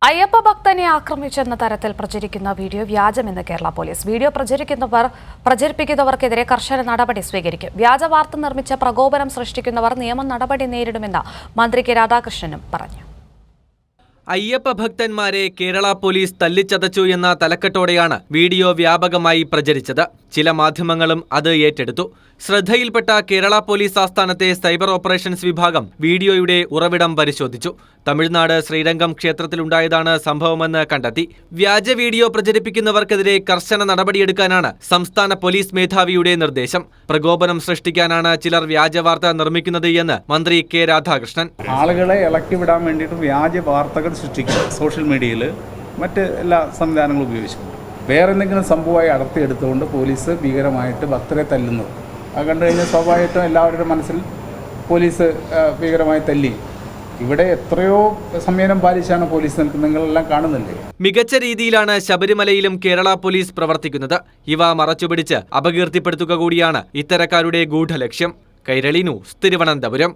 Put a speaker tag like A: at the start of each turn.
A: അയ്യപ്പ ഭക്തനെ ആക്രമിച്ചെന്ന തരത്തിൽ പ്രചരിക്കുന്ന വീഡിയോ വ്യാജമെന്ന് കേരള പോലീസ്. വീഡിയോ പ്രചരിപ്പിക്കുന്നവർക്കെതിരെ കർശന നടപടി സ്വീകരിക്കും. വ്യാജ വാർത്ത നിർമ്മിച്ച പ്രകോപനം സൃഷ്ടിക്കുന്നവർ നിയമ നടപടി നേരിടുമെന്ന് മന്ത്രി കെ രാധാകൃഷ്ണനും പറഞ്ഞു.
B: അയ്യപ്പ ഭക്തന്മാരെ കേരള പോലീസ് തല്ലിച്ചതച്ചു എന്ന തലക്കെട്ടോടെയാണ് വീഡിയോ വ്യാപകമായി പ്രചരിച്ചത്. ചില മാധ്യമങ്ങളും അത് ഏറ്റെടുത്തു. ശ്രദ്ധയിൽപ്പെട്ട കേരള പോലീസ് ആസ്ഥാനത്തെ സൈബർ ഓപ്പറേഷൻസ് വിഭാഗം വീഡിയോയുടെ ഉറവിടം പരിശോധിച്ചു. തമിഴ്നാട് ശ്രീരംഗം ക്ഷേത്രത്തിലുണ്ടായതാണ് സംഭവമെന്ന് കണ്ടെത്തി. വ്യാജ വീഡിയോ പ്രചരിപ്പിക്കുന്നവർക്കെതിരെ കർശന നടപടിയെടുക്കാനാണ് സംസ്ഥാന പോലീസ് മേധാവിയുടെ നിർദ്ദേശം. പ്രകോപനം സൃഷ്ടിക്കാനാണ് ചിലർ വ്യാജ വാർത്ത നിർമ്മിക്കുന്നത് എന്ന് മന്ത്രി കെ രാധാകൃഷ്ണൻ.
C: ആളുകളെ ഇളക്കിവിടാൻ വേണ്ടിയിട്ട് വ്യാജ വാർത്തകൾ സൃഷ്ടിക്കുക സോഷ്യൽ മീഡിയയിൽ മറ്റ് എല്ലാ സംവിധാനങ്ങളും ഉപയോഗിച്ചുകൊണ്ട് വേറെ എന്തെങ്കിലും സംഭവമായി അടർത്തിയെടുത്തുകൊണ്ട് പോലീസ് ഭീകരമായിട്ട് ഭക്തരെ തല്ലുന്നത് അത് കണ്ടു കഴിഞ്ഞാൽ സ്വാഭാവികമായിട്ടും എല്ലാവരുടെ മനസ്സിൽ പോലീസ് ഭീകരമായി തല്ലി. ഇവിടെ എത്രയോ സംയമനം പാലിച്ചാണ് പോലീസ് നിൽക്കുന്നത്, നിങ്ങളെല്ലാം കാണുന്നില്ലേ.
B: മികച്ച രീതിയിലാണ് ശബരിമലയിലും കേരള പോലീസ് പ്രവർത്തിക്കുന്നത്. ഇവ മറച്ചുപിടിച്ച് അപകീർത്തിപ്പെടുത്തുക കൂടിയാണ് ഇത്തരക്കാരുടെ ഗൂഢലക്ഷ്യം. കൈരളി ന്യൂസ്, തിരുവനന്തപുരം.